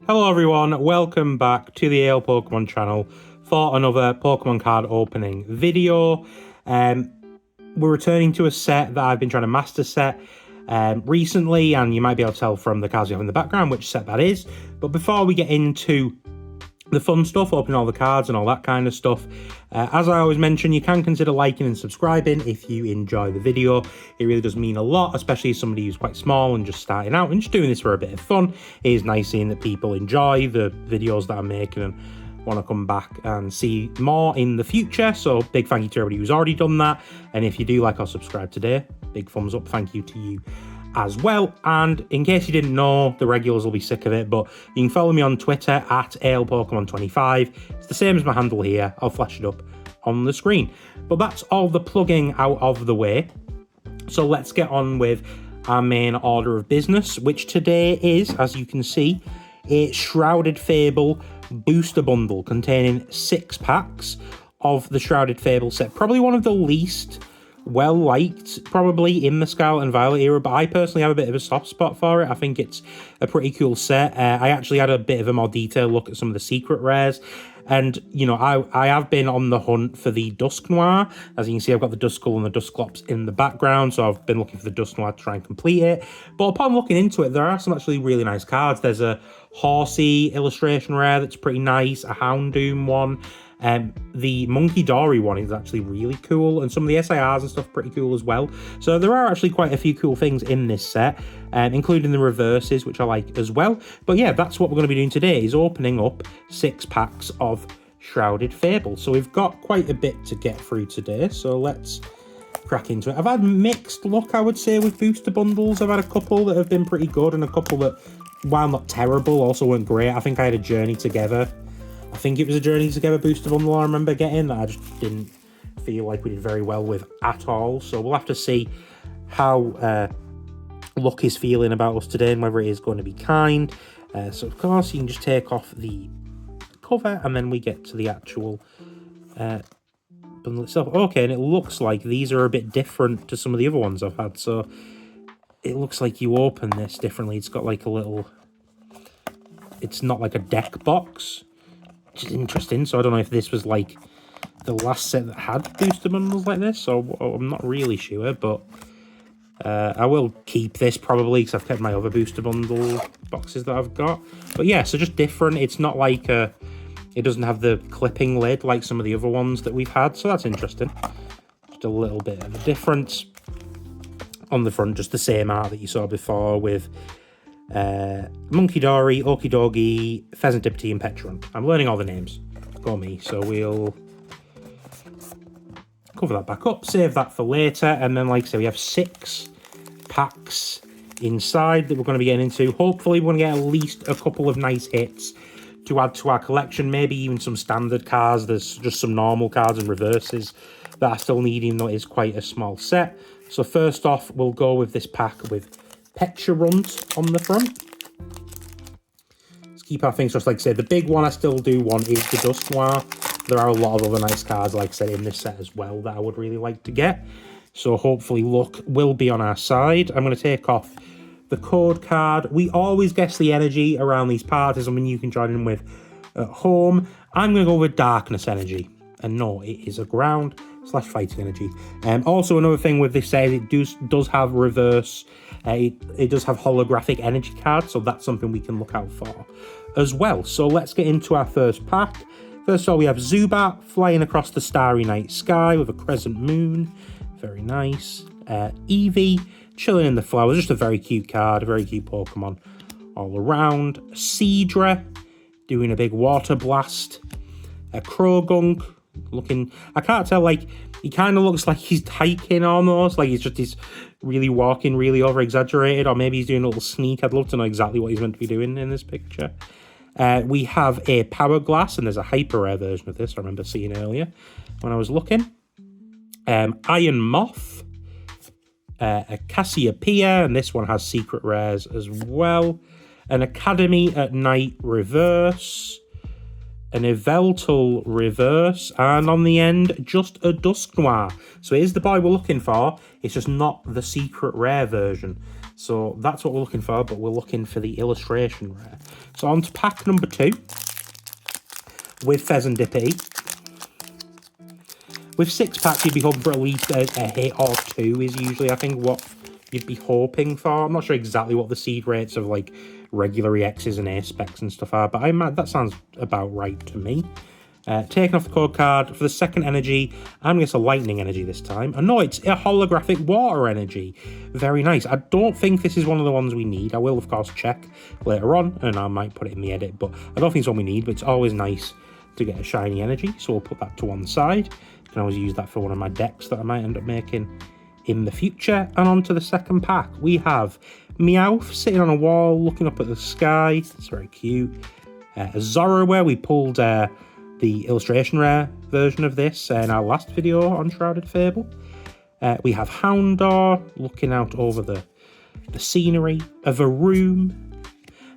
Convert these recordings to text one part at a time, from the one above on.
Hello everyone, welcome back to the ALPKMN Channel for another Pokemon card opening video. We're returning to a set that I've been trying to master set recently, and you might be able to tell from the cards you have in the background which set that is. But before we get into the fun stuff, opening all the cards and all that kind of stuff, as I always mention, you can consider liking and subscribing if you enjoy the video. It really does mean a lot, especially as somebody who's quite small and just starting out and just doing this for a bit of fun. It is nice seeing that people enjoy the videos that I'm making and want to come back and see more in the future. So big thank you to everybody who's already done that, and if you do like or subscribe today, big thumbs up, thank you to you as well. And in case you didn't know, the regulars will be sick of it, but you can follow me on Twitter at ALPKMN25. It's the same as my handle here. I'll flash it up on the screen. But that's all the plugging out of the way. So let's get on with our main order of business, which today is, as you can see, a Shrouded Fable booster bundle containing 6 packs of the Shrouded Fable set. Probably one of the least well liked probably in the Scarlet and Violet era, but I personally have a bit of a soft spot for it. I think it's a pretty cool set. I actually had a bit of a more detailed look at some of the secret rares, and you know, I have been on the hunt for the Dusk Noir. As you can see, I've got the Duskull and the Dusclops in the background, so I've been looking for the Dusk Noir to try and complete it. But upon looking into it, there are some actually really nice cards. There's a Horsey illustration rare that's pretty nice, a Houndoom one. The Monkey Dory one is actually really cool, and some of the SIRs and stuff pretty cool as well. So there are actually quite a few cool things in this set, including the reverses, which I like as well. But yeah, that's what we're going to be doing today, is opening up 6 packs of Shrouded Fable. So we've got quite a bit to get through today, so let's crack into it. I've had mixed luck, I would say, with booster bundles. I've had a couple that have been pretty good, and a couple that, while not terrible, also weren't great. I think I had a Journey Together. I think it was a Journey Together booster bundle I remember getting that I just didn't feel like we did very well with at all. So we'll have to see how luck is feeling about us today and whether it is going to be kind. So of course you can just take off the cover and then we get to the actual bundle itself. Okay, and it looks like these are a bit different to some of the other ones I've had. So it looks like you open this differently. It's got like a little... It's not like a deck box, which is interesting. So I don't know if this was like the last set that had booster bundles like this, so I'm not really sure, but I will keep this probably because I've kept my other booster bundle boxes that I've got. But yeah, so just different. It's not like it doesn't have the clipping lid like some of the other ones that we've had, so that's interesting. Just a little bit of a difference. On the front, just the same art that you saw before with Monkey Dory, Okidogi, Pheasantipity, and Petron. I'm learning all the names. Go me. So we'll cover that back up, save that for later, and then, like I say, we have 6 packs inside that we're going to be getting into. Hopefully, we're going to get at least a couple of nice hits to add to our collection, maybe even some standard cards. There's just some normal cards and reverses that I still need, even though it is quite a small set. So first off, we'll go with this pack with Petrunt on the front. Let's keep our things just like I said. The big one I still do want is the Dusk Noir. There are a lot of other nice cards, like I said, in this set as well that I would really like to get. So hopefully luck will be on our side. I'm going to take off the code card. We always guess the energy around these parties, something you can join in with at home. I'm going to go with Darkness Energy. And no, it is a ground / fighting energy. Also, another thing with this set, it does have reverse. It does have holographic energy cards, so that's something we can look out for as well. So let's get into our first pack. First of all, we have Zubat flying across the starry night sky with a crescent moon. Very nice. Eevee chilling in the flowers. Just a very cute card, a very cute Pokemon all around. Seadra doing a big water blast. A Krogunk looking... I can't tell, like, he kind of looks like he's hiking almost. Like he's really walking really over-exaggerated, or maybe he's doing a little sneak. I'd love to know exactly what he's meant to be doing in this picture. We have a Power Glass, and there's a hyper rare version of this I remember seeing earlier when I was looking. Iron Moth, a Cassiopeia, and this one has secret rares as well. An Academy at Night reverse. An Yveltal reverse, and on the end, just a Dusk Noir. So here's the boy we're looking for. It's just not the secret rare version. So that's what we're looking for, but we're looking for the illustration rare. So on to pack number 2 with Pheasant Dippy. With 6 packs, you'd be hoping for at least a hit or 2 is usually, I think, what you'd be hoping for. I'm not sure exactly what the seed rates of, like, regular EXs and A-specs and stuff are, but that sounds about right to me. Taking off the code card for the second energy, I'm going to guess a lightning energy this time. And no, it's a holographic water energy. Very nice. I don't think this is one of the ones we need. I will, of course, check later on, and I might put it in the edit, but I don't think it's one we need, but it's always nice to get a shiny energy, so we'll put that to one side. I can always use that for one of my decks that I might end up making in the future. And on to the second pack, we have Meowth sitting on a wall looking up at the sky. It's very cute. A Zoroware, we pulled the illustration rare version of this in our last video on Shrouded Fable. We have Houndour looking out over the scenery. A Varoom,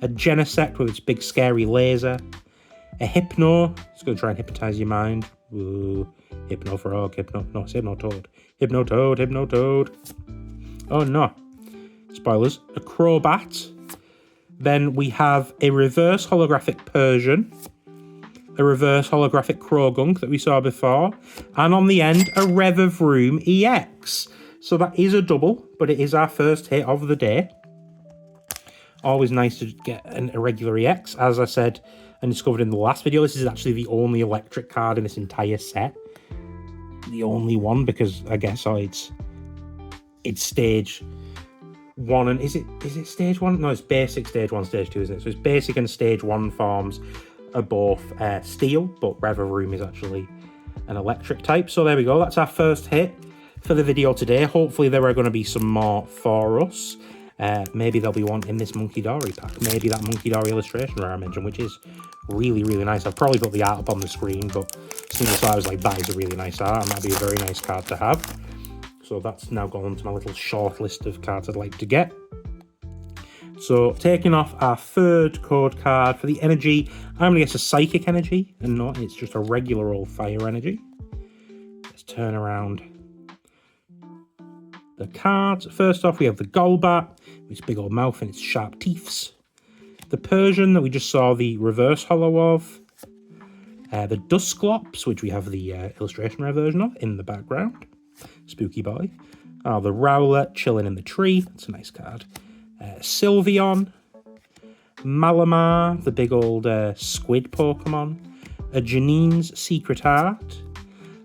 a Genesect with its big scary laser. A Hypno, it's going to try and hypnotize your mind. Ooh, Hypno Frog, it's Hypnotoad. Hypnotoad. Oh no. Spoilers. A Crobat. Then we have a reverse holographic Persian. A reverse holographic Krogunk that we saw before. And on the end, a Revavroom EX. So that is a double, but it is our first hit of the day. Always nice to get an irregular EX. As I said and discovered in the last video, this is actually the only electric card in this entire set. The only one, because I guess it's stage 1 and is it stage 1? No, it's basic stage 1, stage 2, isn't it? So it's basic and stage 1 forms are both steel, but Revavroom is actually an electric type. So there we go. That's our first hit for the video today. Hopefully there are going to be some more for us. Maybe there'll be one in this Monkey Dory pack. Maybe that Monkey Dory illustration rare I mentioned, which is really, really nice. I've probably put the art up on the screen, but as soon as I was like, that is a really nice art, and that'd be a very nice card to have. So that's now gone to my little short list of cards I'd like to get. So taking off our third code card for the energy, I'm going to guess a Psychic energy, and not, it's just a regular old fire energy. Let's turn around the cards. First off, we have the Golbat, with its big old mouth and its sharp teeths. The Persian that we just saw the reverse holo of. The Dusclops, which we have the illustration rare version of in the background. Spooky boy. The Rowlet chilling in the tree. That's a nice card. Sylveon. Malamar, the big old squid Pokemon. A Janine's Secret Heart.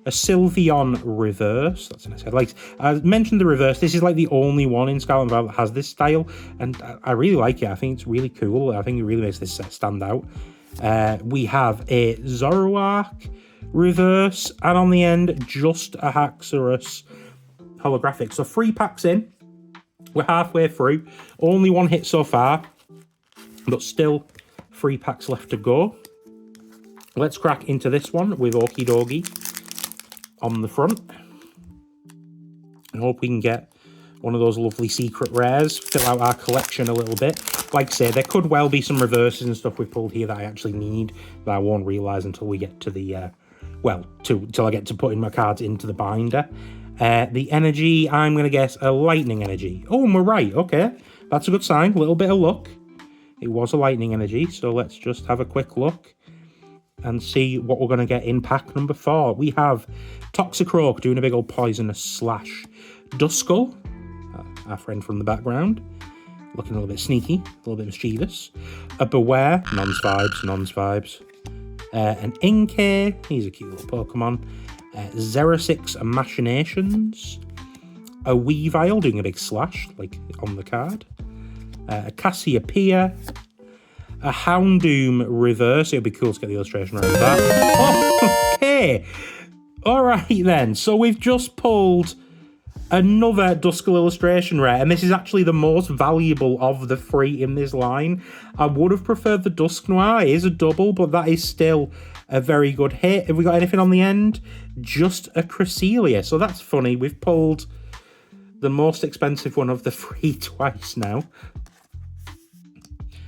A Sylveon reverse. That's a nice card. Like I mentioned, the reverse. This is like the only one in Scarlet and Violet that has this style, and I really like it. I think it's really cool. I think it really makes this set stand out. We have a Zoroark reverse, and on the end, just a Haxorus holographic. So 3 packs in. We're halfway through. Only 1 hit so far, but still 3 packs left to go. Let's crack into this one with Okie Dokie on the front. I hope we can get one of those lovely secret rares, fill out our collection a little bit. Like I say, there could well be some reverses and stuff we've pulled here that I actually need that I won't realise until we get to the, till I get to putting my cards into the binder. The energy, I'm going to guess a lightning energy. Oh, and we're right. Okay, that's a good sign. A little bit of luck. It was a lightning energy, so let's just have a quick look and see what we're going to get in pack number 4. We have Toxicroak doing a big old poisonous slash. Duskull, our friend from the background, looking a little bit sneaky, a little bit mischievous. A Beware, nonce vibes. An Inkay, he's a cute little Pokemon. Xerosix Machinations. A Weavile doing a big slash, like on the card. A Cassiopeia. A Houndoom reverse. It would be cool to get the illustration around that. Oh, okay. All right, then. So we've just pulled another Duskull illustration rare, and this is actually the most valuable of the 3 in this line. I would have preferred the Dusknoir. It is a double, but that is still a very good hit. Have we got anything on the end? Just a Cresselia. So that's funny. We've pulled the most expensive one of the 3 twice now.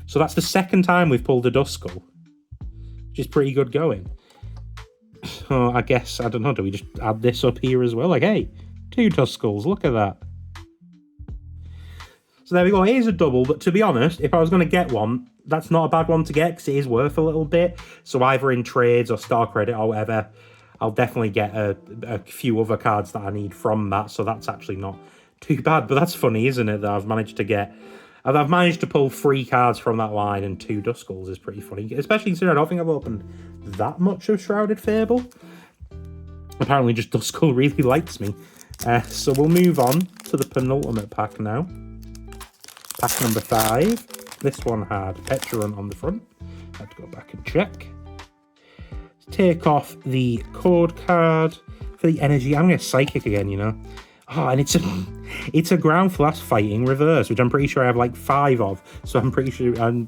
So that's the second time we've pulled a Duskull, which is pretty good going. So I guess, I don't know, do we just add this up here as well? Like, hey, 2 Duskulls, look at that. So there we go. It is a double, but to be honest, if I was going to get one, that's not a bad one to get because it is worth a little bit. So either in trades or star credit or whatever, I'll definitely get a few other cards that I need from that. So that's actually not too bad. But that's funny, isn't it, that I've managed to pull 3 cards from that line and 2 Duskulls is pretty funny. Especially considering I don't think I've opened that much of Shrouded Fable. Apparently just Duskull really likes me. So we'll move on to the penultimate pack now. Pack number 5. This one had Petulant on the front. I had to go back and check. Take off the code card for the energy. I'm going to Psychic again, you know. Oh, and it's a ground flash fighting reverse, which I'm pretty sure I have like 5 of. So I'm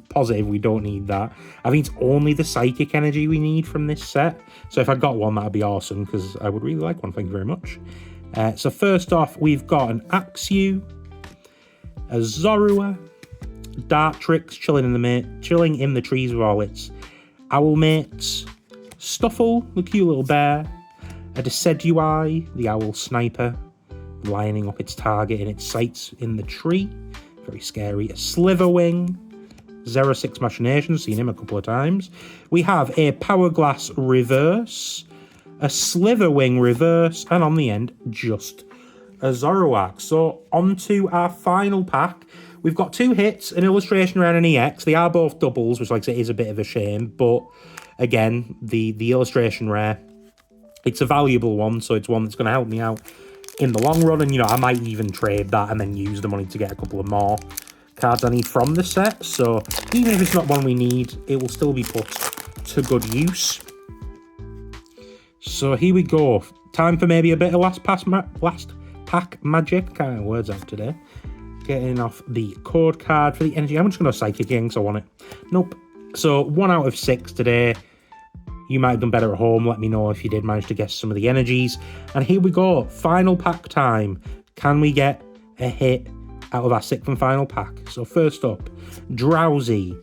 positive we don't need that. I think it's only the psychic energy we need from this set. So if I got one, that'd be awesome because I would really like one. Thank you very much. So first off, we've got an Axew, a Zorua, Dartrix chilling in the trees with all its owl mates, Stuffle, the cute little bear, a Decidueye, the owl sniper, lining up its target in its sights in the tree. Very scary. A Slitherwing, 06 Machination, seen him a couple of times. We have a Power Glass reverse, a Slitherwing reverse, and on the end, just a Zoroark. So on to our final pack. We've got 2 hits, an illustration rare and an EX. They are both doubles, which like I say is a bit of a shame, but again, the illustration rare, it's a valuable one, so it's one that's going to help me out in the long run, and you know, I might even trade that and then use the money to get a couple of more cards I need from the set. So even if it's not one we need, it will still be put to good use. So here we go. Time for maybe a bit of last pack magic. Can't get words out today. Getting off the code card for the energy. I'm just going to Psychic again because I want it. Nope. So 1 out of 6 today. You might have done better at home. Let me know if you did manage to guess some of the energies. And here we go. Final pack time. Can we get a hit out of our 6th and final pack? So first up, Drowsy.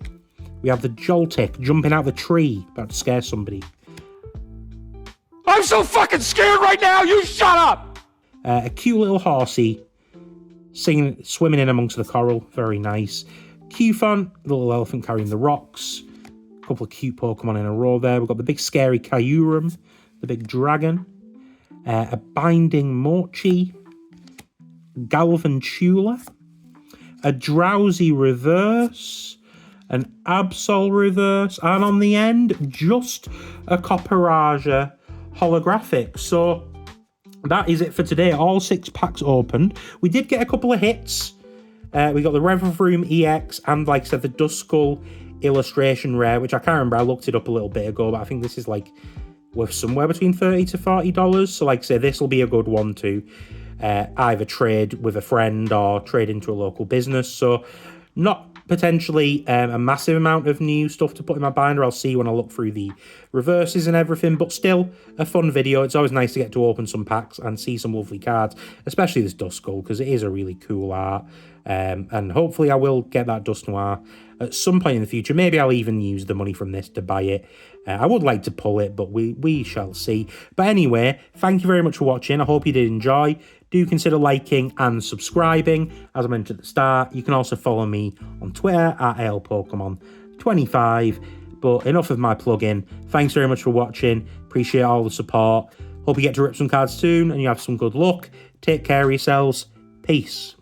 We have the Joltik jumping out of the tree. About to scare somebody. I'm so fucking scared right now! You shut up! A cute little horsey swimming in amongst the coral. Very nice. Cufant, the little elephant carrying the rocks. Couple of cute Pokemon in a row there. We've got the big scary Kyurem, the big dragon, a Binding Mochi, Galvantula, a Drowsy reverse, an Absol reverse, and on the end, just a Copperaja holographic. So that is it for today. All 6 packs opened. We did get a couple of hits. We got the Revavroom EX and, like I said, the Duskull illustration rare, which I can't remember. I looked it up a little bit ago, but I think this is like worth somewhere between $30 to $40. So like I say, this will be a good one to either trade with a friend or trade into a local business. So not potentially a massive amount of new stuff to put in my binder. I'll see when I look through the reverses and everything, but still a fun video. It's always nice to get to open some packs and see some lovely cards, especially this Duskull, because it is a really cool art. And hopefully I will get that Dust Noir at some point in the future. Maybe I'll even use the money from this to buy it. I would like to pull it, but we shall see. But anyway, thank you very much for watching. I hope you did enjoy. Do consider liking and subscribing. As I mentioned at the start, you can also follow me on Twitter at ALPKMN25. But enough of my plug-in. Thanks very much for watching. Appreciate all the support. Hope you get to rip some cards soon and you have some good luck. Take care of yourselves. Peace.